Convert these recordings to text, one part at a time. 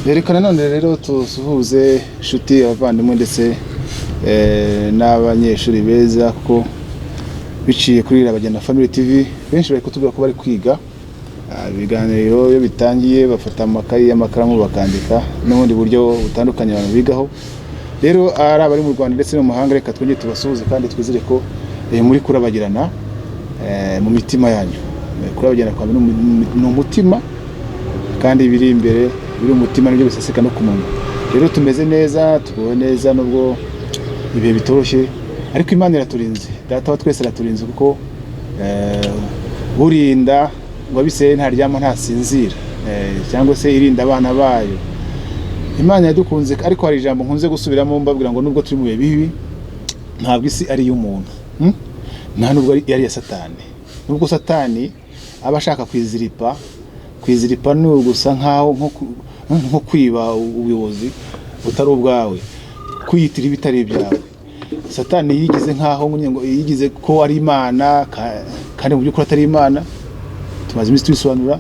Yerekana none rero tusuhuze inshuti abavandimwe ndetse n'abanyeshuri beza kuko biciye kuri Irabagenda Family TV benshi bari kutubwira ko bari kwiga ibiganiro iyo bitangiye bafata amakayi y'amakaramu bakandika n'ubundi buryo butandukanye abantu bigaho. Rero ari abari mu Rwanda ndetse no mu mahanga reka twongere tubasuhuze kandi twizere ko muri kurabagirana mu mitima yanyu. Kurabagirana kwa ni umutima kandi biri imbere biri umutima n'ibyo biseseka no kumunwa. Rero tumeze neza tugowe neza nubwo ibihe bitoroshye ariko Imana iraturinze. Data wa twese araturinze kuko urinda ngo biseye ntaryama ntasinzira cyangwa se irinda abana bayo. Imana yadukunze ariko hari ijambo nkunze gusubiramo mbabwira ngo nubwo turi mu bihe bibi ntabwo isi ari y'umuntu nta nubwo ari ya Satani. Nubwo Satani aba ashaka kwiziripa ni ugusa nkaho nko kwiba ubuyobozi butari ubwawe, kwiyitira ibitari ibyawe. Satani yigize nkaho ngo yigize ko ari Imana kandi mu by'ukuri atari Imana. Tumaze iminsi tubisobanura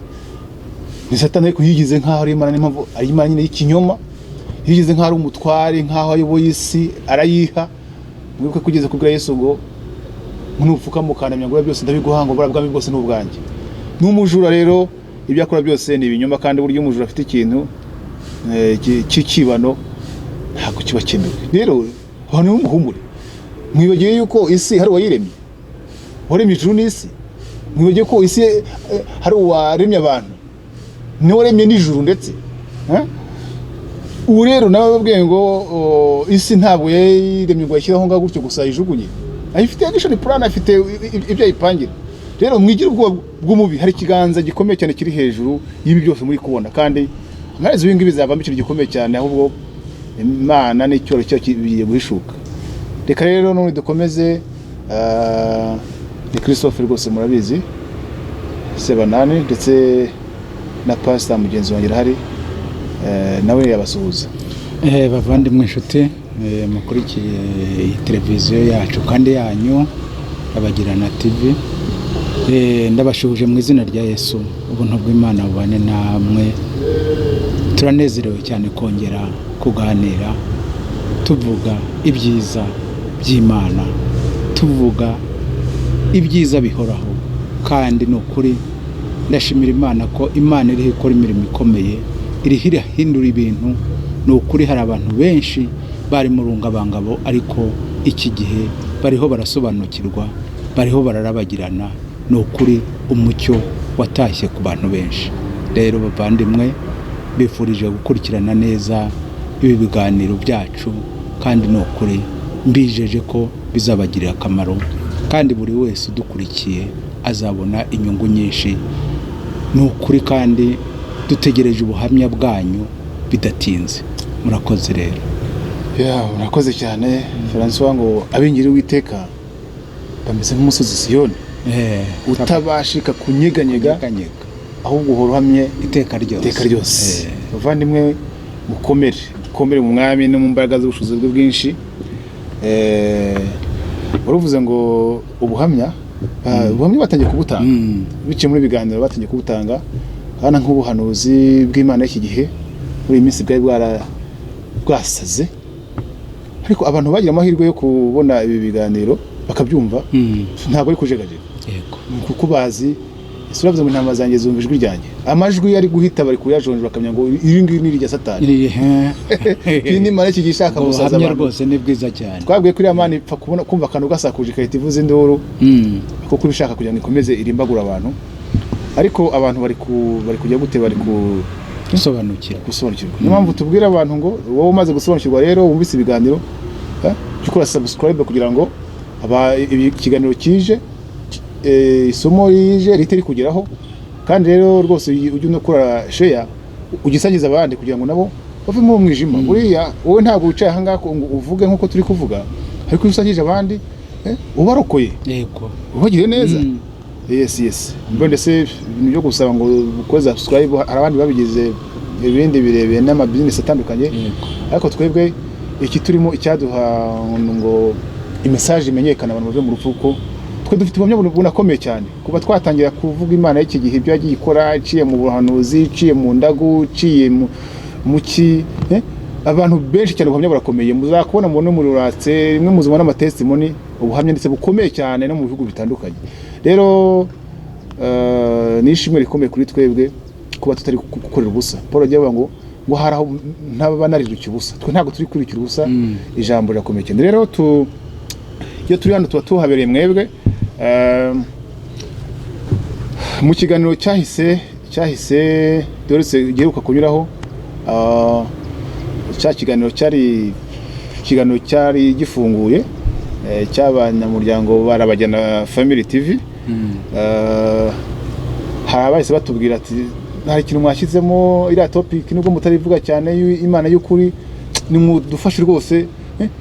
ni Satani ariko yigize nkaho ari Imana, n'impamvu ari Imana nyine y'ikinyoma. Yigize nkaho ari umutware, nkaho ayoboye isi arayiha. Mwibuke kugeza kubwira Yesu ngo nupfuka mukanamya ngo byose ndabiguhanga ngo bwami bwose n'ubwanjye. N'umujura rero ibyo akora byose ni ibinyoma kandi buryo umujura afite ikintu cy'ikibano ntabwo kiba cyemewe. Rero abantu b'umuhumure mwibagiye yuko isi hari uwayiremye, waremye ijuru n'isi. Mwibagiye ko isi hari uwaremye abantu, ni waremye n'ijuru ndetse ubu rero nawe babwiye ngo isi ntabwo yayiremye ngo yashyiraho ngaho gutyo gusa yijugunye. Ayifite action plan, afite ibyo ayipangira. Rero mwigira ubwoba bw'umubi, hari ikiganza gikomeye cyane kiri hejuru y'ibi byose muri kubona kandi amazi w'ingibi bizavamo ikintu gikomeye cyane ahubwo Imana n'icyoro cyo kibiye guhishuka. Reka rero none dukomeze ni Christophe rwose murabizi Sebanani ndetse na Pastor mugenzi wanjye hari nawe yabasuhuza. Bavandimwe inshuti mukurikiye televiziyo yacu kandi yanyu Irabagirana TV, ndabashuhuje mu izina rya Yesu. Ubuntu bw'Imana bubane namwe. Turanezerewe cyane kongera kuganira tuvuga ibyiza by'Imana, tuvuga ibyiza bihoraho kandi ni ukuri ndashimira Imana ko Imana iri ikora imirimo ikomeye, iri irahindura ibintu. Ni ukuri hari abantu benshi bari mu rungabangabo ariko iki gihe bariho barasobanukirwa, bariho bararabagirana. Ni ukuri umucyo watashye ku bantu benshi. Rero bavandimwe bifurije gukurikirana neza ibi biganiro byacu kandi ni ukuri mbijeje ko bizabagirira akamaro kandi buri wese udukurikiye azabona inyungu nyinshi. Ni ukuri kandi dutegereje ubuhamya bwanyu bidatinze. Murakoze rero. Murakoze cyane François ngo abingiri witeka bameze nk'umusozi Siyoni utabashika kunyeganyega ahubwo uhoramye iteka ryose. Bavandimwe mukomere mu mwami no mu mbaraga z'ubushobozi bwe bwinshi. Baruvuze ngo ubuhamya batangiye kubutanga biciye muri biganiro, batangiye kubutanga hana nk'ubuhanuzi bw'Imana y'iki gihe muri iyi minsi bwari bwasaze ariko abantu bagira amahirwe yo kubona ibi biganiro bakabyumva ntabwo ari kujegajega. Yego kuko bazi suravuze ngo intama zanjye zumva ijwi ryanjye, amajwi yari guhita bari kuyajonjora bakamenya ngo iri ngiri ni irya Satani. Kindi Imana iki gishaka gusaza abantu rwose ni bwiza cyane. Twabwiye kuri Imana ipfa kubona kumva kantu gasakuje kahita ivuza induru kuko bishaka kugira ngo ikomeze irimbagura abantu. Ariko abantu bari kujya gute, bari gusobanukirwa. Niyo mpamvu tubwira abantu ngo wowe umaze gusobanukirwa rero wumvise ibiganiro ukora subscribe kugira ngo ikiganiro kije isomo rije ritari kugeraho. Kandi rero rwose ujye unakora share ugisangiza abandi kugira ngo nabo bave mu mwijima. Buriya wowe ntabwo wicaye aha ngaha ngo uvuge nkuko turi kuvuga, ariko usangije abandi ubarokoye. Yego ubagire neza. Yes ndetse ibintu byo gusaba ngo ukoze subscribe hari abandi babigize ibindi birebeye n'ama business atandukanye. Ariko twebwe iki turimo icyaduha ngo imessage imenyekana abantu bave mu rupfuko. Twe dufite ubumwe bunakomeye cyane kuba twatangira kuvuga Imana y'iki gihe ibyo yagiye ikora, iciye mu buhanuzi, iciye mu ndagu, iciye abantu benshi cyane ubuhamya burakomeye muzakubona mubone mururatse rimwe muzibona amatestimony ubuhamya ndetse bukomeye cyane no mu bihugu bitandukanye rero nishimwe rikomeye kuri twebwe kuba tutari gukorera ubusa Paul agiye avuga ngo haraho ntaba nariruka ubusa twe ntabwo turi kurikira ubusa ijambo rirakomeye cyane rero iyo turi hano tuba tuhabereye mwebwe mu kiganiro cyahise doretse giheruka kunyuraho cya kiganiro cyari gifunguye cy'abanyamuryango barabajyana Family TV harabahise batubwira ati hari ikintu mwashyizemo iriya topic nubwo mutarivuga cyane Imana y'ukuri nimudufashe rwose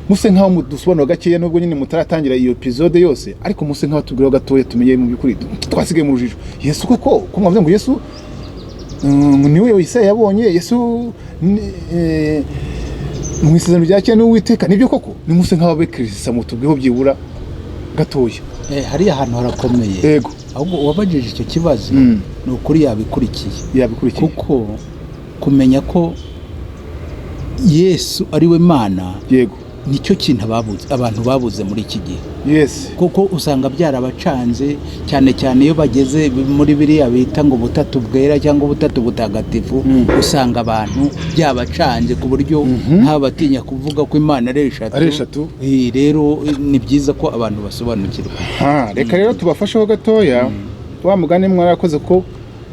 muse nkaho mudusobanura gakeya nubwo nyine mutaratangira iyo episode yose ariko muse nkaho tubwira gatoya tumenye mu byukuri twasigaye mu rujijo Yesu koko mwavuze ngo Yesu niwe Yesaya yabonye Yesu mu isezerano rya kera n'Uwiteka nibyo koko nimuse nkaho bekirisa mutubweho byibura gatoya hari ahantu harakomeye yego ahubwo wabajije icyo kibazo ni ukuri yabikurikiye kuko kumenya ko Yesu ari we Mana yego nicyo kintu abantu babuze muri iki gihe yes kuko usanga byarabacanze cyane cyane iyo bageze muri biriya bita ngo butatu bwera cyangwa butatu butagatifu usanga abantu byabacanze ku buryo nta batinya kuvuga ko Imana ari eshatu rero ni byiza ko abantu basobanukirwa reka rero tubafasheho gatoya wa mugani mwarakoze ko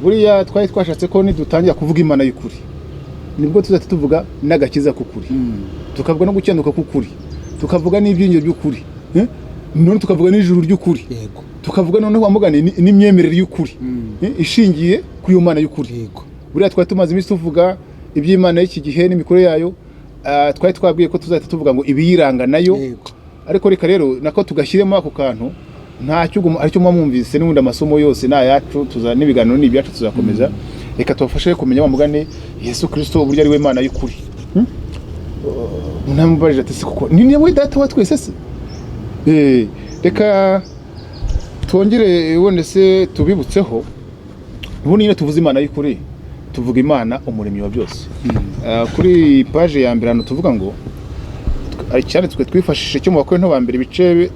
buriya twari twashatse ko nidutangira kuvuga Imana y'ukuri nibwo tuzahita tuvuga n'agakiza k'ukuri tukavuga no gucyanuka k'ukuri tukavuga n'ibyingiro by'ukuri none tukavuga n'ijuru ry'ukuri tukavuga none wamugane n'imyemerere y'ukuri ishingiye kuri iyo Mana y'ukuri buriya twari tumaze iminsi tuvuga iby'Imana y'iki gihe n'imikorere yayo twari twabwiye ko tuzahita tuvuga ngo ibiyiranga nayo ariko reka rero nako tugashyiremo ako kantu nta cyugo aricyo mwumvise n'ubundi amasomo yose n'ayacu n'ibiganiro n'ibyacu tuzakomeza reka tubafashe kumenya wa mugane Yesu Kristo uburyo ari we Mana y'ukuri ntamubajije ati kuko ni niwe data wa twese se reka twongere ubone se tubibutseho ubundi nyine tuvuze Imana y'ukuri tuvuga Imana umuremyi wa byose kuri page ya mbere hano tuvuga ngo cyane twifashishe cyo mu Bakorinto ba mbere ibice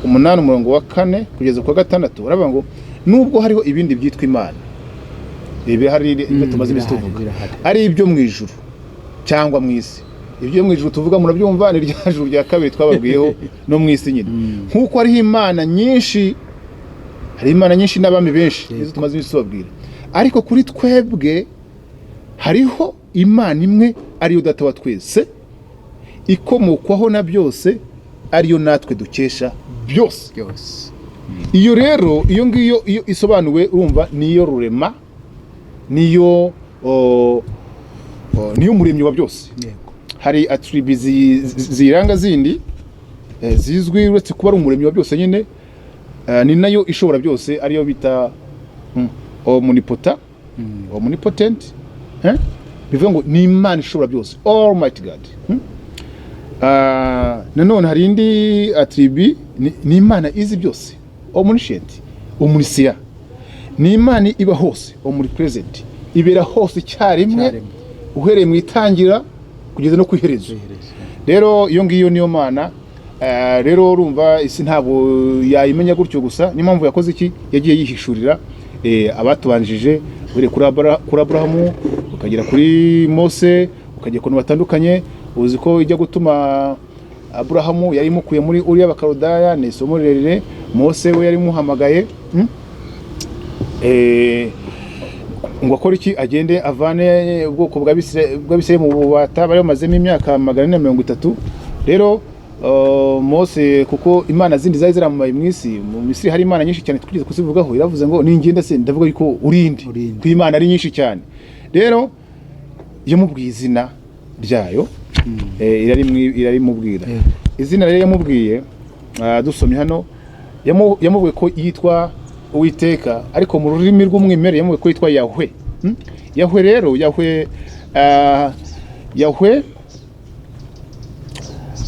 8 umurongo wa 4 kugeza ku 6 uravuga ngo nubwo hariho ibindi byitwa Imana ibe hari ibyo tumaze iminsi tuvuga ari ibyo mu ijuru cyangwa mu isi ibyo mu ijuru tuvuga murabyumva ni rya juru rya kabiri twababwiyeho no mu isi nyine nkuko hariho Imana nyinshi n'abami benshi izo tumaze iminsi tubabwira ariko kuri twebwe hariho Imana imwe ariyo data wa twese ikomokwaho na byose ariyo natwe dukesha byose iyo rero iyo ngiyo iyo isobanuwe urumva niyo rurema niyo muremyi wa byose hari attributes ziranga zindi zizwi uretse kuba ari umuremyi wa byose nyine ni nayo ishobora byose ariyo bita omnipotent bivuga ngo ni Imana ishobora byose Almighty God nanone hari indi attribute ni Imana izi byose omniscient omniscient ni Imana iba hose omnipresent ibera hose icyarimwe uhereye mu itangira kugeza no kwiherezo rero iyo ngiyo niyo Mana rero urumva isi ntabwo yayimenya gutyo gusa ni mpamvu yakoze iki yagiye yihishurira abatubanjije uri kuri Abrahamu ukagera kuri Mose ukajya ku batandukanye uzi ko ijya gutuma Abrahamu yari mukuye muri Uriya Bakaludaya ni isomo rirerire Mose we yari muhamagaye ngo akora iki agende avane ubwoko bw'Abisirayeli mu bubata bari bamazemo imyaka 430 rero Mose kuko Imana zindi zari ziramumaye mu isi mu Misiri hari Imana nyinshi cyane twigeze kuzivugaho iravuze ngo ningenda se ndavuga yuko urindi ku Imana ari nyinshi cyane rero yamubwiye izina ryayo irari mubwira izina rero yamubwiye dusomye hano yamubwiye ko yitwa Uwiteka ariko mu rurimi rw'umwimerere yamubwiye ko yitwa Yahwe Yahwe rero Yahwe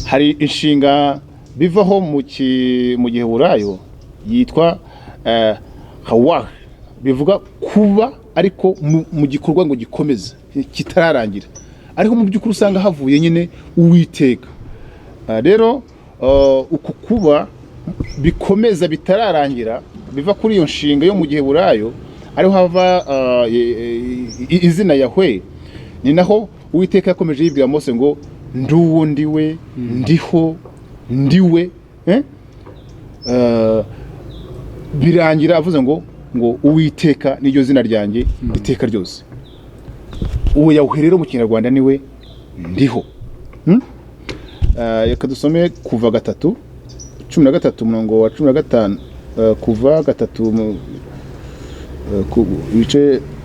hari inshinga bivaho mu Giheburayo yitwa Hawah bivuga kuba ariko mu gikorwa ngo gikomeze kitararangira, ariko mu by'ukuri usanga havuye nyine Uwiteka. Rero uku kuba bikomeza bitararangira biva kuri iyo nshinga yo mu gihe burayo ariho hava izina Yahwe, ni naho Uwiteka yakomeje yibwira Mose ngo nduwo ndiwe, ndiho, ndiwe, birangira avuze ngo Uwiteka niryo zina ryanjye iteka ryose. Uwo Yahwe rero mu Kinyarwanda niwe ndiho. Reka dusome kuva 3:13 umurongo wa 15, kuva 3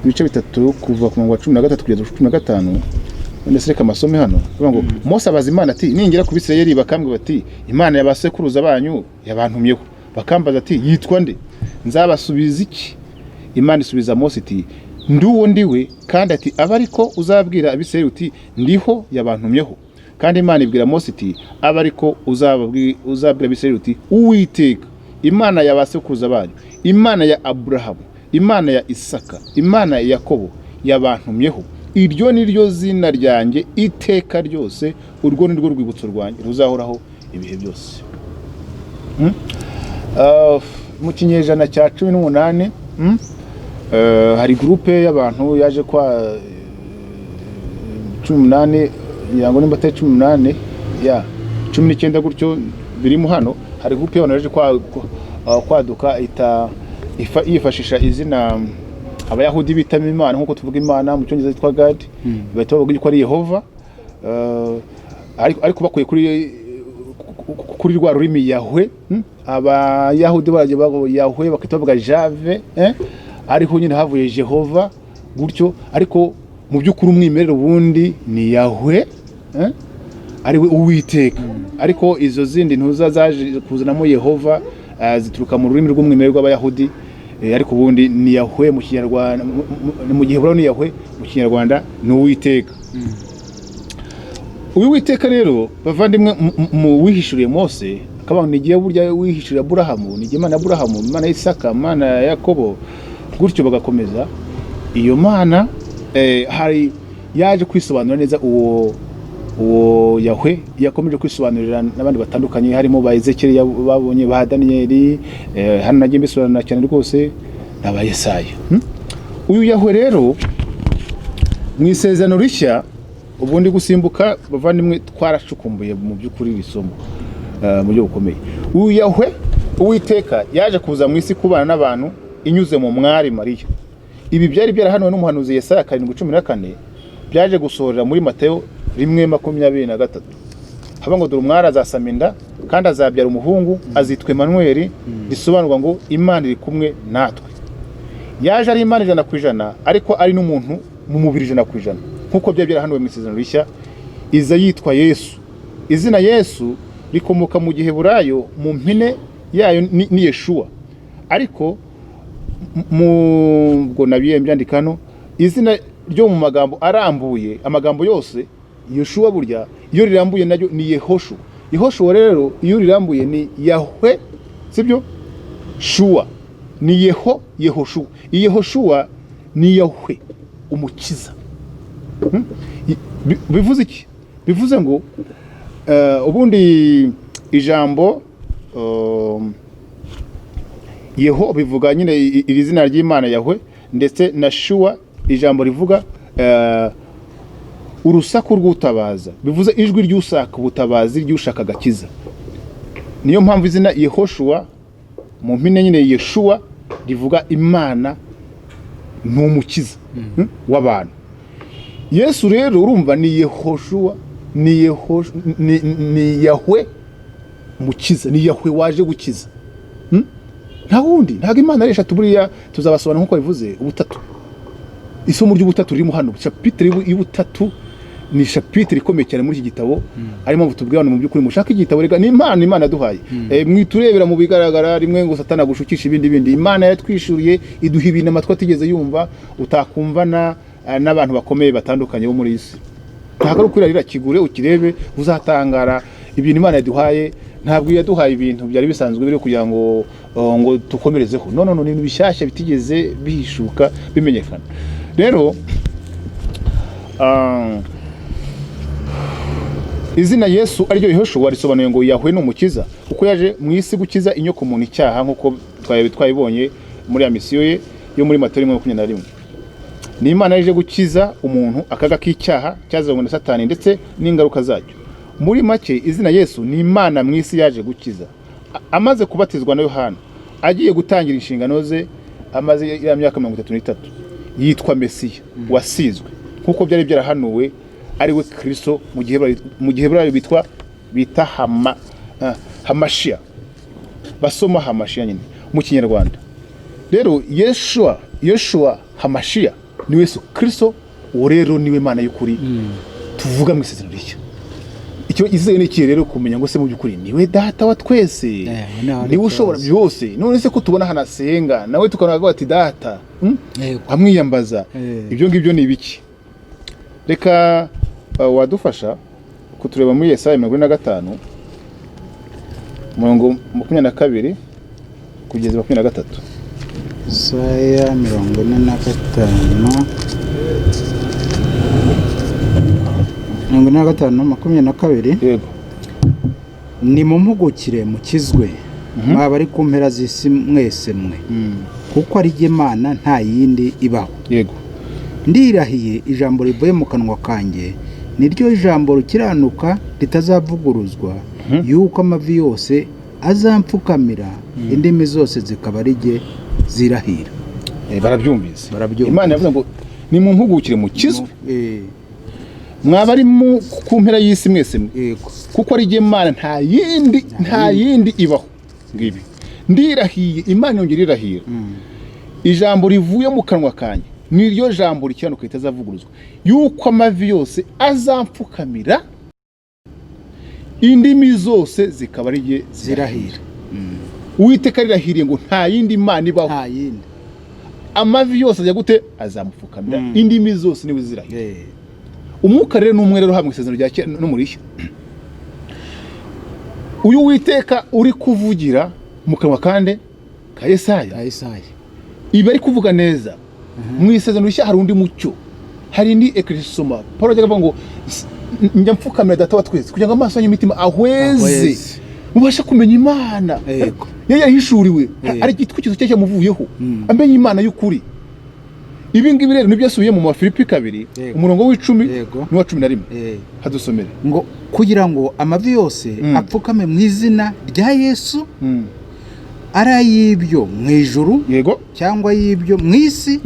ibice bitatu kuva ku murongo wa 13 kugeza ku 15. Ndetse reka amasome hano ngo Mose abaza Imana ati ningira ku Bisirayeli bakambwe bati Imana yabasekuruza banyu yabantumyeho, bakambaza ati yitwa nde, nzabasubiza iki? Imana isubiza Mose iti nduwo ndiwe, kandi ati aba ariko uzabwira Abisirayeli uti ndiho yabantumyeho. Kandi Imana ibwira Mose iti aba ariko uzabwira Abisirayeli uti Uwiteka Imana yabasekuruza banyu, Imana ya Aburahamu, Imana ya Isaka, Imana ya Yakobo yabantumyeho, iryo ni ryo zina ryanjye iteka ryose, urwo ni rwo rwibutso rwanjye ruzahoraho ibihe byose. Mu kinyejana cya 18 hari groupe y'abantu yaje kwa 18 yango nimba 18 ya 19 gutyo birimo hano. Hari groupe y'abantu yaje kwaduka yifashisha izina Abayahudi bitamo Imana nkuko tuvuga Imana mu cyongereza yitwa God, bahita bavuga ko ari Yehova, ariko bakuye kuri rwa rurimi Yahwe. Abayahudi baraje bago Yahwe bakita bavuga Jave, ariho nyine havuye Jehova gutyo, ariko mu by'ukuri umwimerero ubundi ni Yahwe, ariwe Uwiteka. Ariko izo zindi ntuza zaje kuzanamo Yehova zituruka mu rurimi rw'umwimerero rw'Abayahudi, ariko ubundi ni Yahwe mu Kinyarwanda, mu gihe buraho ni Yahwe mu Kinyarwanda ni Uwiteka. Uwiteka rero bavandimwe mu wihishuriye Mose, akaba nigiye burya wihishuriye Aburahamu, nigiye Imana Aburahamu, Imana Isaka, Imana Yakobo, gutyo bagakomeza. Iyo Mana hari yaje kwisobanura neza uwo Yahwe yakomeje kwisobanurira n'abandi batandukanye, harimo ba Ezekiel babonye, ba Daniel, hano nagiye mbisobanura cyane rwose, n'aba Yesaya. Uyu Yahwe rero mu Isezerano Rishya, ubundi gusimbuka bavandimwe twaracukumbuye mu by'ukuri bisomo mu buryo bukomeye. Uyu Yahwe Uwiteka yaje kuza mu isi kubana n'abantu inyuze mu mwari Mariya. Ibi byari byarahanuwe n'umuhanuzi Yesaya 7:14, byaje gusohorera muri Mateyo 1:23. Haba ngo dore umwari azasama inda kandi azabyara umuhungu, azitwa Emmanuel, bisobanurwa ngo Imana iri kumwe natwe. Yaje ari Imana 100%, ariko ari n'umuntu mu mubiri 100%, nkuko byari byarahanuwe mu Isezerano Rishya. Iza yitwa Yesu. Izina Yesu rikomoka mu gihe burayo, mu mpine yayo ni Yeshua, ariko ubwo nabiye mbyandikano izina ryo mu magambo arambuye, amagambo yose Yeshua burya iyo rirambuye naryo ni Yehoshu. Yehoshu rero iyo rirambuye ni Yahwe, sibyo? Shua ni Yehoshu. Yehoshua ni Yahwe umukiza. Bivuze iki? Bivuze ngo ubundi ijambo Yeho bivuga nyine iri zina ry'Imana Yahwe, ndetse na Shua ijambo rivuga urusaku rw'utabaza, bivuze ijwi ry'usaka ubutabazi, ry'ushaka gakiza. Niyo mpamvu izina Yehoshua mu mpine nyine Yeshua rivuga Imana n'umukiza w'abantu. Yesu rero urumva ni Yehoshua, ni Yahwe mukiza, ni Yahwe waje gukiza. Nta wundi, ntago Imana ari eshatu buriya tuzabasobanura nkuko bivuze ubutatu. Isomo ry'ubutatu ririmo hano, chapitre y'ubutatu ni chapitre ikomeye cyane muri iki gitabo. Arimo mvutubwira mu by'ukuri mushaka igitabo rega ni Imana duhaye. Mwiturebera mu bigaragara rimwe ngo Satana gushukisha ibindi. Imana yatwishuriye iduha ibintu amatwi atigeze yumva, utakumvana n'abantu bakomeye batandukanye bo muri isi. Ntago ukwirarira kigure ukirebe uzatangara ibintu Imana yaduhaye ntabwo yaduhaye ibintu byari bisanzwe biri kugira ngo ngo tukomerezeho. No, ni ibintu bishyashya bitigeze bihishuka bimenyekana. Rero izina Yesu ariryo Yehoshua risobanuye ngo Yahwe n'umukiza, kuko yaje mu isi gukiza inyoko muntu icyaha, nkuko twayibonye muri ya misiyo ye yo muri Matayo 21. Ni Imana yaje gukiza umuntu akaga k'icyaha cyazanywe na Satani ndetse n'ingaruka zacyo. Muri make izina Yesu ni Imana mu isi yaje gukiza. Amaze kubatizwa na Yohana, agiye gutangira inshingano ze, amaze ya myaka 33 yitwa Mesiya wasizwe, nkuko byari byarahanuwe ari we Kristo mu gihe bita Hamashia, basoma Hamashia nyine mu Kinyarwanda. Rero Yeshua Hamashia ni Yesu Kristo, uwo rero niwe Mana y'ukuri tuvuga mu isezerano rishya. Icyo izeye n'iki rero kumenya ngo se mu by'ukuri niwe Data wa twese, niwe ushobora byose. None se ko tubona hanasenga nawe tukanavuga ati Data amwiyambaza, ibyo ngibyo ni ibiki? Reka wadufasha kutureba muri Yesaya 45 murongo 22 kugeza 23. Yesaya 45:22. Yego. Nimumpugukire mukizwe mwaba ari ku mpera z'isi mwese mwe, kuko ari jye Mana nta yindi ibaho. Yego. Ndirahiye ijambo rivuye mu kanwa kanjye, niryo ijambo rukiranuka ritazavuguruzwa, yuko amavi yose azampfukamira, indimi zose zikaba ari jye zirahira. Barabyumvise. Imana yavuze ngo nimumpugukire mukizwe mwaba ari ku mpera y'isi mwese mwe, kuko ari jye Mana nta yindi ibaho. Ngibi ndirahiye, Imana yongera irahira, ijambo rivuye mu kanwa kanjye niryo jambo rikiranuka ritazavuguruzwa, yuko amavi yose azampfukamira, indimi zose zikaba ari jye zirahira. Uwiteka rirahiriye ngo nta yindi Mana ibaho. Nta yindi. Amavi yose ajya gute? Azamupfukamira, indimi zose niwe zirahira. Umwuka rero n'umwe rero hamwe isezerano rya kera no muri rishya. Uyu Uwiteka uri kuvugira mu kanwa kande ka Yesaya, ibi ari kuvuga neza. Mu isezerano rishya hari undi mucyo, hari indi ekrisoma. Paulo avuga ngo njya mfukamira Data wa twese kugira ngo amaso yanyu imitima ahweze, mubasha kumenya Imana. Yahishuriwe, ari igitwikizo cye cyamuvuyeho, amenye Imana y'ukuri. Ibi ngibi rero nibyo yasubiye mu Filipi 2 umurongo w'10 n'uwa 11. Hadusomere ngo kugira ngo amavi yose apfukame mu izina rya Yesu, ari ay'ibyo mu ijuru, cyangwa y'ibyo mu isi,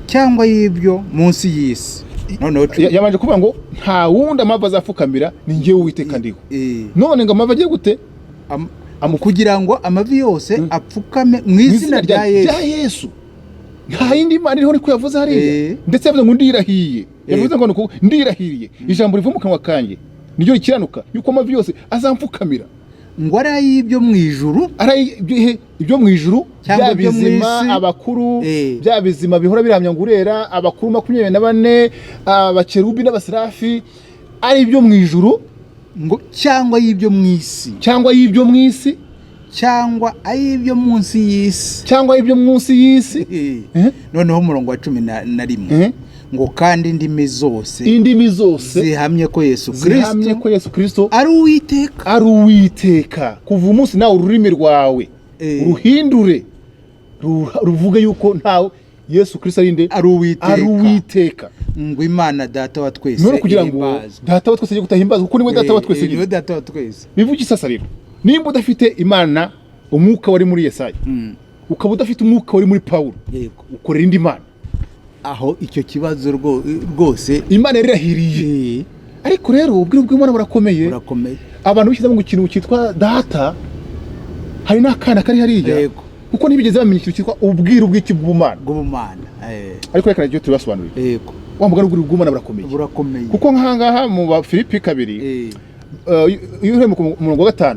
cyangwa y'ibyo munsi y'isi. Noneho yabanje kuvuga ngo nta wundi amavi azapfukamira, ni njyewe Uwiteka ndiho. None ngo amavi agiye gute? Kugira ngo amavi yose apfukame mu izina rya Yesu. Nta yindi Mana iriho, niko yavuze hariya. Ndetse yavuze ngo ndirahiye, yavuze ngo ndirahiriye ijambo rivuye mu kanwa kanjye niryo rikiranuka, yuko amavi yose azampfukamira. Ngo ari ay'ibyo mu ijuru, ibyo mu ijuru, bya bizima abakuru, bya bizima bihora biramya ngo urera, abakuru 24, abakerubi n'abaserafi, ari ibyo mu ijuru, ngo cyangwa y'ibyo mu isi, cyangwa y'ibyo mu isi, cyangwa ay'ibyo munsi y'isi, cyangwa y'ibyo munsi y'isi. Noneho umurongo wa 11 ngo kandi indimi zose zihamye ko Yesu Kristo ari Uwiteka. Kuva umunsi nawe ururimi rwawe uruhindure ruvuga yuko ntawe Yesu Kristo ari Uwiteka. Ngo Imana Data wa twese, none kugira ngo Data wa twese ajye gutahimbaza, kuko niwe Data wa twese. Niwe Data wa twese. Bivuga isasa rero, nimba udafite Imana, umwuka wari muri Yesaya, ukaba udafite umwuka wari muri Paulo, ukorera indi Mana. Aho icyo kibazo rwose Imana yarahiriye. Ariko rero ubwira bw'Imana burakomeye. Abantu bishyize mu kintu cyitwa Data, hari n'akana kari hariya, kuko ntibigeze bamenya ikintu cyitwa ubwiru bw'iki bw'Imana. Ariko reka ryo tubasobanurire. Wa mugani ubwiru bw'Imana burakomeye. Kuko nk'ahangaha mu Filipi 2 iyo uri mu murongo wa 5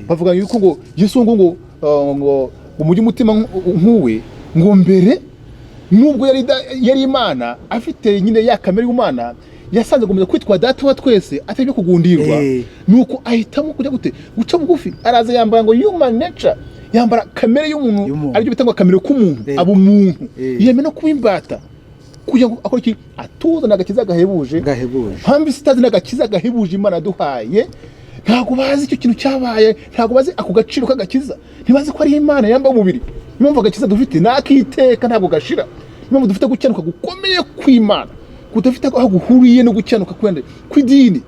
bavuga yuko ngo Yesu ngo umujyi umutima nk'uwe, ngo mbere nubwo yari Imana afite nyine ya kamere y'Imana, yasanze agomba kwitwa data wa twese atari byo kugundirwa nuko ahitamo kujya gute guca bugufi araza yambara ngo human nature yambara kamere y'umuntu aribyo bita ngo kamere k'umuntu abo umuntu yemeye no kuba imbata kugira ngo akora iki atuzana agakiza gahebuje hambi sitazi n'agakiza gahebuje Imana duhaye ntago bazi icyo kintu cyabaye ntago bazi ako gaciro k'agakiza ntibazi ko ari Imana yamba umubiri impamvu agakiza dufite nakiteka ntago gashira impamvu dufite gucyanuka gukomeye kw'Imana kudafite aho guhuriye no gucyanuka kwende kw'idini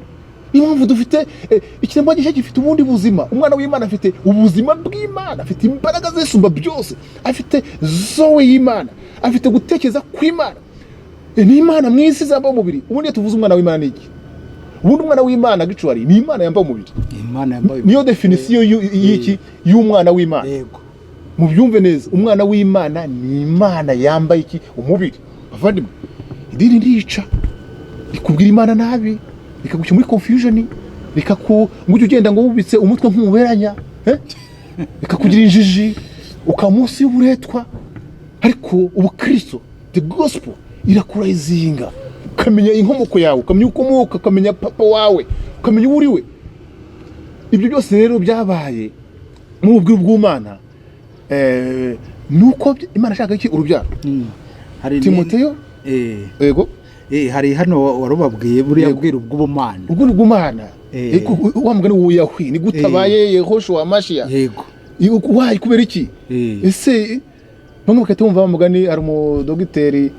impamvu dufite ikiremwa gishya gifite ubundi buzima umwana w'Imana afite ubuzima bw'Imana afite imbaraga zisumba byose afite zoe y'Imana afite gutekereza kw'Imana ni Imana mwisi zamba umubiri ubundi tuvuze umwana w'Imana niki ubundi umwana w'Imana gicwari ni Imana yamba umubiri Imana yamba niyo definition y'iki y'umwana w'Imana yego mu byumve neza umwana w'Imana ni Imana yamba iki umubiri bavandimwe idini ndica ikubwira Imana nabi ikagucya muri confusion ngujye ugenda ngo wubitse umutwe nk'umuberanya ikakugira injiji ukamunsi y'uburetwa ariko ubukristo the gospel irakurayizinga ukamenya inkomoko yawe ukamenya ukomoka ukamenya papa wawe ukamenya uri we ibyo byose rero byabaye mu bw'ubwo bw'Imana nuko Imana ashaka iki urubyaro Timoteyo yego hari hano warubabwiye buriya bwira ubw'Ubumana ubw'Ubumana wa mugani w'Uyahwi ni gutabaye Yehoshua Mashiya yego wayi kubera iki ese bamwe bakati bumva mugani ari mu dogiteri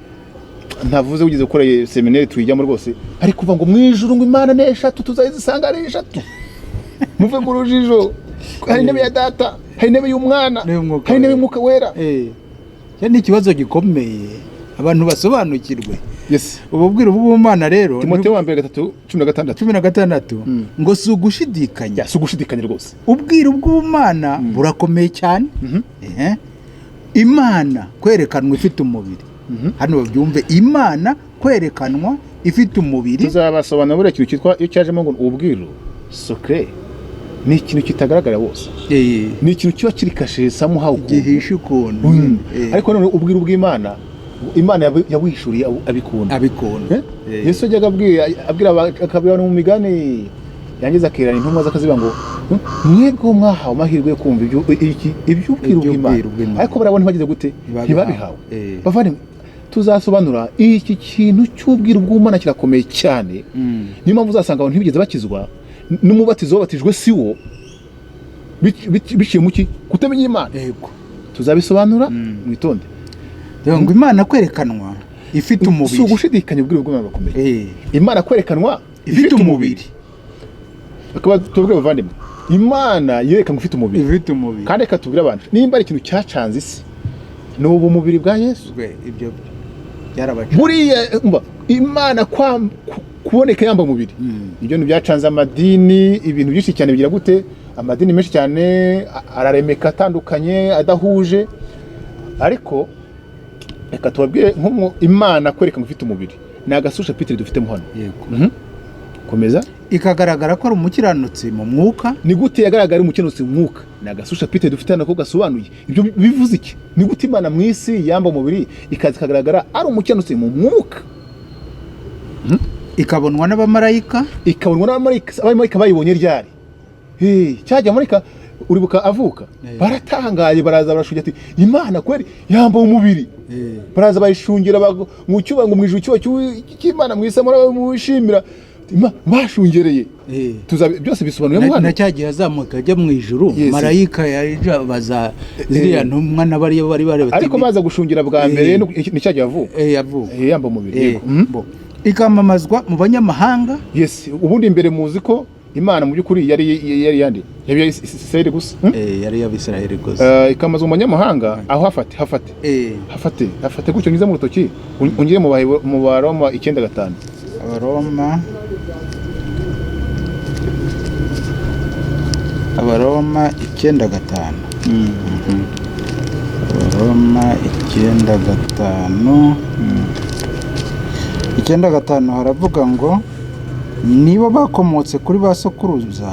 ntavuze ugize gukora seminari tuyijyamo rwose ari kuva ngo mwijuru ngo Imana ne 3 tuzayizisanga ari 3 muve mu rujijo hari nebe ya data hari nebe y'umwana hari nebe y'umwuka wera cyane ikibazo gikomeye abantu basobanukirwe yes ububwira ubw'Imana rero Timoteyo 2:16 ngo sugushidikanya sugushidikanya rwose ubwira ubw'Imana burakomeye cyane Imana kwerekanwa ifite umubiri hano babyumve Imana kwerekanwa ifite umubiri tuzabasobanura buri kintu cyitwa iyo cyajemo ngo ubwiru secret ni ikintu kitagaragara bose ni ikintu kiba kiri kashe samuha gihisha ukuntu ariko none ubwiru bw'Imana Imana yawishuriye abikunda Yesu ajyaga abwira akabira mu migani yangiza akirana intumwa z'akaziba ngo mwebwe mwahawe amahirwe yo kumva iby'ubwiru bw'Imana ariko barabona bagize gute ntibabihawe bavandimwe tuzasobanura iki kintu cy'ubwiru bw'Imana kirakomeye cyane niyo mpamvu uzasanga abantu ntibigeze bakizwa n'umubatizo wabatijwe siwo biciye mu ki kutamenya Imana tuzabisobanura mwitonde ngo Imana kwerekanwa ifite umubiri si ugushidikanya ubwiru bw'Imana bakomeye Imana kwerekanwa ifite umubiri bakaba tubwire bavandimwe Imana yerekanwa ifite umubiri kandi reka tubwire abantu nimba ari ikintu cyacanze isi ni ubu mubiri bwa Yesu ibyo byarabaca buriya Imana kuboneka yamba umubiri ibyo ni byacanze amadini ibintu byinshi cyane bigira gute amadini menshi cyane araremeka atandukanye adahuje ariko reka tubabwire nko Imana kwerekanwa ifite umubiri ni agasusha Peter dufitemo hano yego komeza ikagaragara ko ari umukiranutsi mu mwuka ni gute yagaragara ari umukiranutsi mu mwuka ni agasusha Peter dufite hano ko gasobanuye ibyo bivuze iki ni gute Imana mu isi yamba umubiri ikagaragara ari umukiranutsi mu mwuka ikabonwa n'abamarayika abamarayika bayibonye ryari cyajya marayika uribuka avuka baratangaye baraza barashungira ati Imana kweri yamba umubiri baraza bayishungira mu cyuba ngo mwijuru cy'Imana mwisamura mushimira bashungereye byose bisobanuye mwana na cyagiye azamuka ajya mu ijuru marayika yaje baza ziriya ntumwa n'abari bari ariko baza gushungira bwa mbere ni cyagiye avuka yamba umubiri ikamamazwa mu banyamahanga yes ubundi imbere muzi ko Imana mu byukuri yari yandi yabiye Isirayeli gusa yari y'Abisirayeli gusa ikamazwa mu banyamahanga aho hafate gutyo ngize mu rutoki ungire mu Baroma 9:5 Abaroma 9:5 Abaroma 9:5 9:5 haravuga ngo niba bakomotse kuri ba sokuruza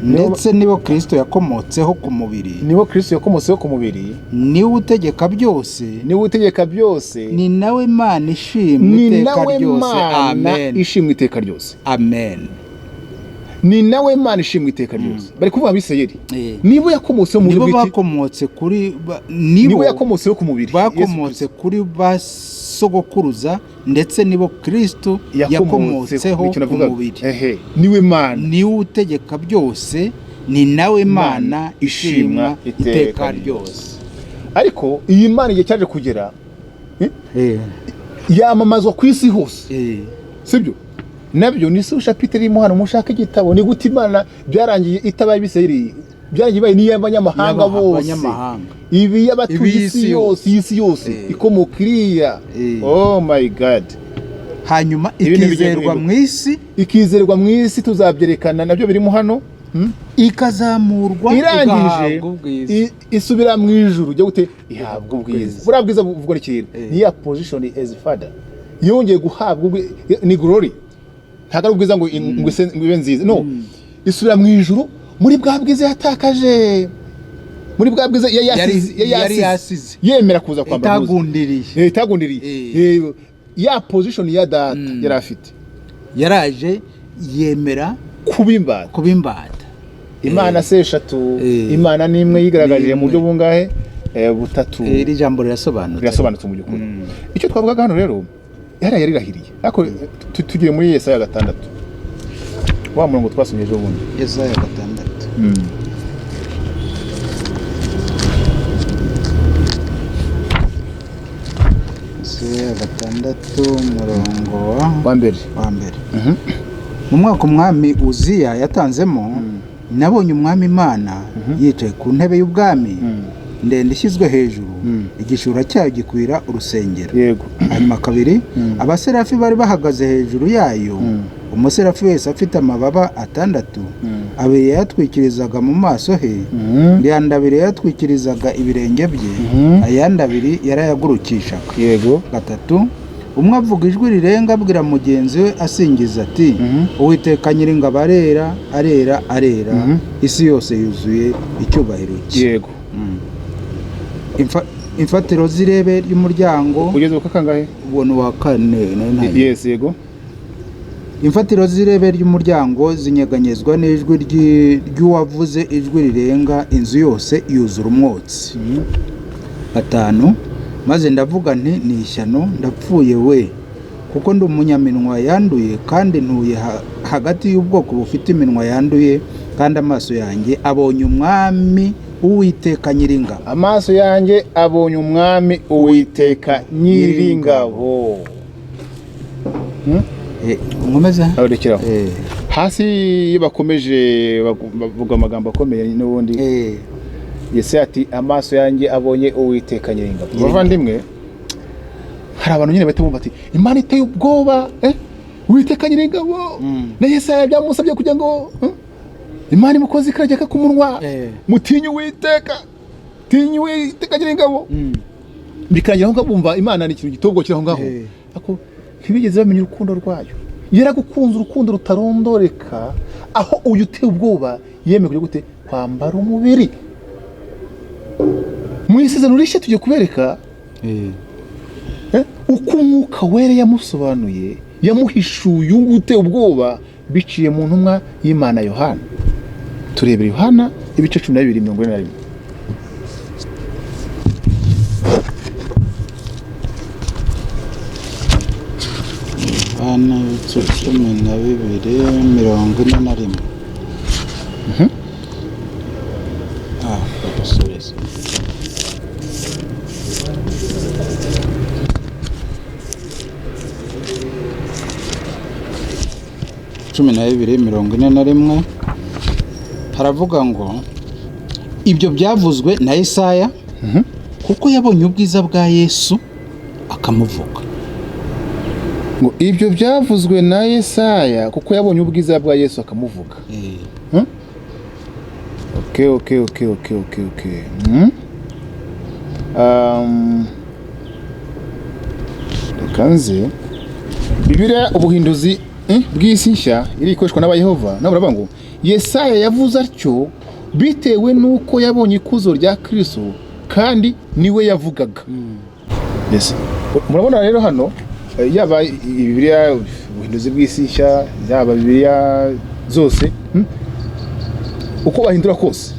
ndetse nibo Kristo yakomotseho ku mubiri, nibo Kristo yakomotseho ku mubiri, niwe utegeka byose, niwe utegeka byose, ni nawe Mana ishimwe iteka ryose. Amen. Ishimwe iteka ryose. Amen. Ni nawe Mana ishimwe iteka ryose. Bari kuvuga Abisirayeli, nibo yakomotseho mu nibo bakomotse kuri nibo yakomotseho ku mubiri, bakomotse kuri basogokuruza, ndetse nibo Kristo yakomotseho ku mubiri. Niwe Mana, niwe utegeka byose, ni nawe Mana ishimwa iteka ryose. Ariko iyi Mana igihe cyaje kugera yamamazwa ku isi hose, sibyo? Nabyo ni so chapitre irimo hano mushaka igitabo, ni gute Imana byarangiye itabaye Abisirayeli, byarangiye ni y'abanyamahanga bose, ibi y'abatuye isi yose ikomokiriya. Oh my God. Hanyuma ikizerwa mu isi, tuzabyerekana nabyo birimo hano, ikazamurwa, irangije isubira mu ijuru, ujya gute ihabwa ubwiza. Buriya bwiza buvugwa n'ikirere, ni ya position as father, yongeye guhabwa ni glory. Ntago ari ubwiza ngo ibe nziza, no, isubira mu ijuru muri bwa bwiza yatakaje, muri bwa bwiza yari yasize, yemera kuza kwambara itagundiriye ya position ya data yari afite, yaraje yemera kuba imbata. Imana se eshatu, Imana nimwe yigaragaje mu buryo bungahe? Butatu. Iri jambo rirasobanutse mu byukuri. Icyo twavugaga hano rero yarirahiriye, ariko tugiye muri Yesaya 6, wa murongo twasomye ejo bundi, Yesaya 6. Yesaya 6 murongo wa mbere. Mu mwaka umwami Uziya yatanzemo, nabonye umwami Imana yicaye ku ntebe y'ubwami ndende ishyizwe hejuru, igishura cyayo gikwira urusengero. Yego. Hanyuma kabiri, abaserafi bari bahagaze hejuru yayo, umuserafi wese afite amababa 6, abiri yatwikirizaga mu maso he, ayandi abiri yatwikirizaga ibirenge bye, ayandi abiri yarayagurukishaga. Yego. 3, umwe avuga ijwi rirenga abwira mugenzi we asingiza ati, Uwiteka Nyiringabo arera, arera, arera, isi yose yuzuye icyubahiro cye. Yego. Imfatiro z'irebe ry'umuryango, ugeze ukakangahe? Ubona wa 4. Yes, yego. Imfatiro z'irebe ry'umuryango zinyeganyezwa n'ijwi ry'uwavuze ijwi rirenga, inzu yose yuzura umwotsi. 5, maze ndavuga nti ni ishyano, ndapfuye we, kuko ndi umunyaminwa yanduye, kandi ntuye hagati y'ubwoko bufite iminwa yanduye, kandi amaso yanjye abonye umwami Uwiteka Nyiringabo. Amaso yanjye abonye umwami Uwiteka Nyiringabo. Nkomeza arekeraho hasi bakomeje bavuga amagambo akomeye n'ubundi. Yese ati amaso yanjye abonye Uwiteka Nyiringabo. Bavandimwe, hari abantu nyine batumva ati Imana iteye ubwoba, Uwiteka Nyiringabo, na Yesaya byamusabye kugira ngo Imana imukoze ikarageka ku munwa, mutinye Uwiteka, tinye Uwiteka Nyiringabo. Bikangira aho bumva Imana ni ikintu gitobwo kiraho ngaho, ako ntibigeze bamenya urukundo rwayo. Yaragukunze urukundo rutarondoreka, aho uyu uteye ubwoba yemeye kujya gute kwambara umubiri. Mu isezerano rishya tugiye kubereka uko Umwuka Wera yamusobanuye, yamuhishuye uteye ubwoba biciye mu ntumwa y'Imana Yohana. Turebere Yohana ibice 12:41. Yohana ibice 12:41. Cumi na bibiri 41 haravuga ngo ibyo byavuzwe na Yesaya kuko yabonye ubwiza bwa Yesu akamuvuga. Ngo ibyo byavuzwe na Yesaya kuko yabonye ubwiza bwa Yesu akamuvuga. Okay. Kanze Bibiliya ubuhinduzi bw'isi nshya iri ikoreshwa n'abayehova nabo baravuga ngo Yesaya yavuze atyo bitewe n'uko yabonye ikuzo rya Kristo kandi niwe yavugaga. Yes. Murabona rero hano yaba Bibiliya ubuhinduzi bw'isi nshya yaba Bibiliya zose uko bahindura kose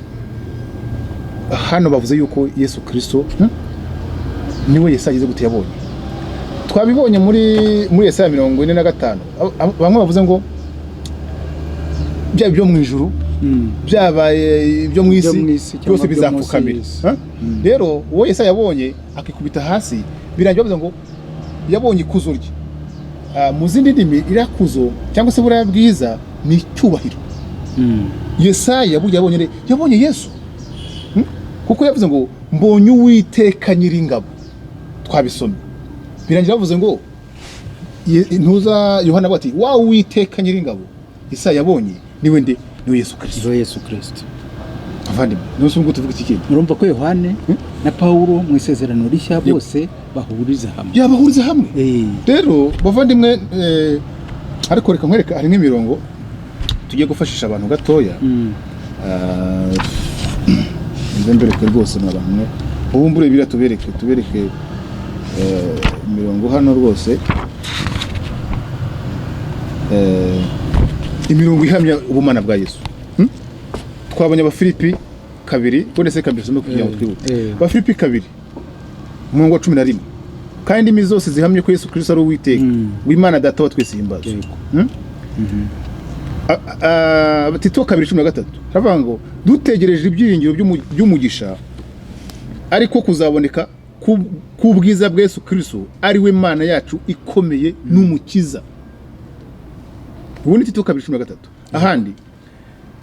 hano bavuze yuko Yesu Kristo niwe Yesaya agize gute yabonye. Twabibonye muri Yesaya 45 bamwe bavuze ngo bya byo mu ijuru byabaye ibyo mu isi byose bizapfukamira. Rero uwo Yesaya yabonye akikubita hasi birangiye bavuze ngo yabonye ikuzo rye. Mu zindi ndimi irakuzo cyangwa se buriya bwiza ni cyubahiro. Yesaya yabonye Yesu kuko yavuze ngo mbonye Uwiteka Nyiringabo. Twabisomye birangira bavuze ngo ntuza Yohana bati wa Uwiteka Nyiringabo Yesaya yabonye niwe nde niwe Yesu Kristo. Avandi n'usubwo tuvuga iki kintu urumva ko Yohane na Paulo mu isezerano rishya bose bahuriza hamwe. Bahuriza hamwe. Rero bavandimwe ariko reka nkwereka hari nk'imirongo tugiye gufashisha abantu gatoya. Nzembereke rwose n'abantu ubumbure bira tubereke imirongo hano rwose imirongo ihamya ubumana bwa Yesu. Twabonye Abafilipi 2 bonese kabiri no kugira ngo twibute. Abafilipi 2 umurongo wa 11 kandi imi zose zihamye ko Yesu Kristo ari Uwiteka w'Imana data wa twese himbaza. Tito 2:13 havuga ngo dutegereje ibyiringiro by'umugisha ariko kuzaboneka ku bwiza bwa Yesu Kristo ari we Mana yacu ikomeye n'umukiza. Ubundi Tito 2:13 ahandi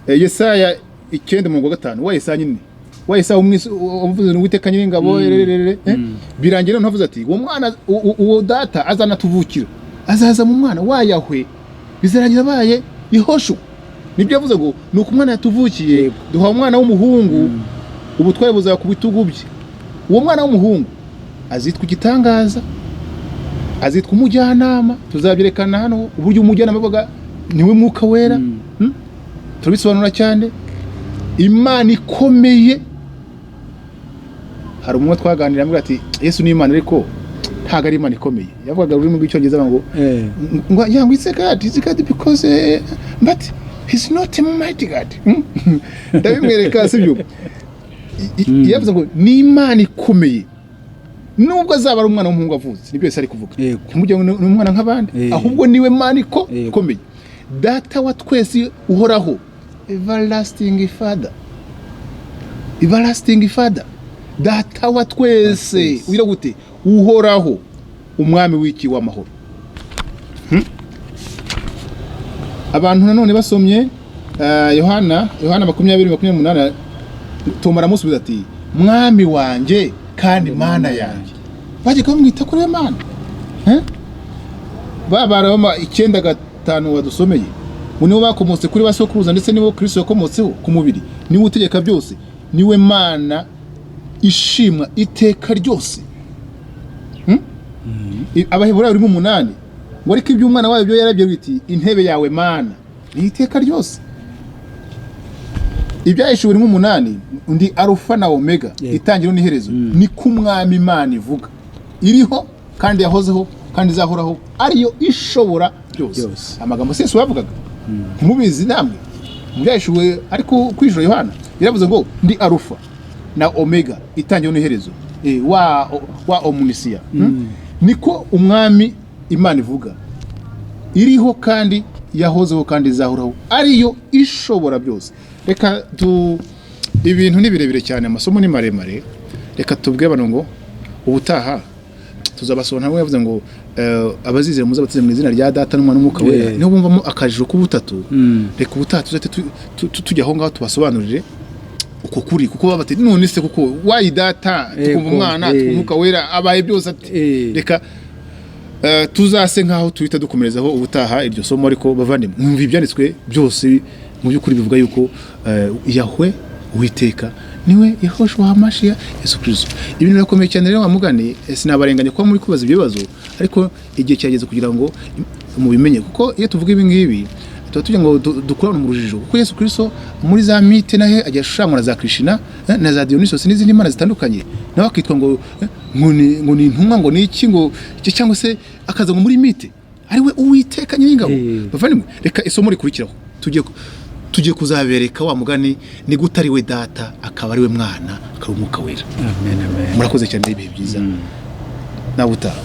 Yesaya 9:5 wa Yesaya nyine wa Yesaya umuvuze n'Uwiteka Nyiringabo birangira no havuze ati uwo mwana uwo data azanatuvukira azaza mu mwana wa Yahwe bizarangira baye ihosho. Nibyo yavuze ngo nuko umwana yatuvukiye duha umwana w'umuhungu ubutwaye buzaba ku bitugu bye. Uwo mwana w'umuhungu azitwa igitangaza azitwa umujyanama. Tuzabyerekana hano uburyo umujyanama bavuga niwe Mwuka Wera. Turabisobanura cyane. Imana ikomeye. Hari umwe twaganira mbwa ati Yesu ni Imana ariko ntago ari Imana ikomeye. Yavugaga ururimi rw'icyongereza ngo yangu it's God because but he's not a mighty God. Ndabimwereka sibyo. Yavuze ngo ni Imana ikomeye. Nubwo azaba ari umwana w'umuhungu avutse nibyo yese ari kuvuga. Ntimujye ngo ni umwana nk'abandi ahubwo niwe Mana ikomeye. Data wa twese uhoraho. Everlasting Father. Data wa twese wira gute uhoraho umwami w'iki w'amahoro. Abantu nanone basomye Yohana 20:28 Tomara musubiza ati mwami wanje kandi Mana yanjye. Baje kumwita kuri Mana. Babaroma 9:5 wadusomeye. Niwe bakomotse kuri basokuruza ndetse niwe Kristo yakomotseho ku mubiri. Niwe utegeka byose. Niwe Mana ishimwa iteka ryose. Abaheburayo 8 ngo ariko iby'umwana wawe byo yarabye biti intebe yawe Mana ni iteka ryose. Ibyahishwe 8 undi Alpha na Omega itangiro n'iherezo ni kumwami Imana ivuga iriho kandi yahozeho kandi izahoraho ariyo ishobora byose. Amagambo Yesu yavugaga mubizi namwe byahishwe ariko kwijoro Yohana yaravuze ngo ndi Alpha na Omega itangiro n'iherezo wa Omniscia. Niko umwami Imana ivuga iriho kandi yahozeho kandi izahoraho ariyo ishobora byose. Reka ibintu ni birebire cyane amasomo ni maremare. Reka tubwe bano ngo ubutaha tuzabasona hamwe yavuze ngo abazizera muzabatize mu izina rya Data n'Umwana n'Umwuka Wera. Niho bumvamo akajiro k'ubutatu. Reka ubutaha tuzate tujya aho ngaho tubasobanurire uko kuri kuko babati none se kuko wayi Data tukumva Umwana Umwuka Wera abaye byose ati reka tuzase nkaho tuhita dukomerezaho ubutaha iryo somo. Ariko bavandimwe mwumva ibyanditswe byose mu byukuri bivuga yuko Yahwe Uwiteka niwe Yehoshua HaMashiach Yesu Kristo. Ibintu birakomeye cyane rero wamugane, sinabarenganya kuba muri kubaza ibyo bibazo, ariko igihe cyageze kugira ngo mubimenye, kuko iyo tuvuga ibi ngibi tuba tugira ngo dukurane mu rujijo, kuko Yesu Kristo muri za mite nahe ajya ashushanywa na za Krishna na za Dionysos n'izindi mana zitandukanye, nawe akitwa ngo ni intumwa ngo ni iki ngo cyangwa se akaza ngo muri mite ariwe Uwiteka Nyiringabo. Bavandimwe, reka isomo rikurikiraho tugiye kuzabereka wa mugani ni gute ari we data akaba ari we mwana akaba umwuka wera. Amen, amen. Murakoze cyane, ibihe byiza nawe utaha.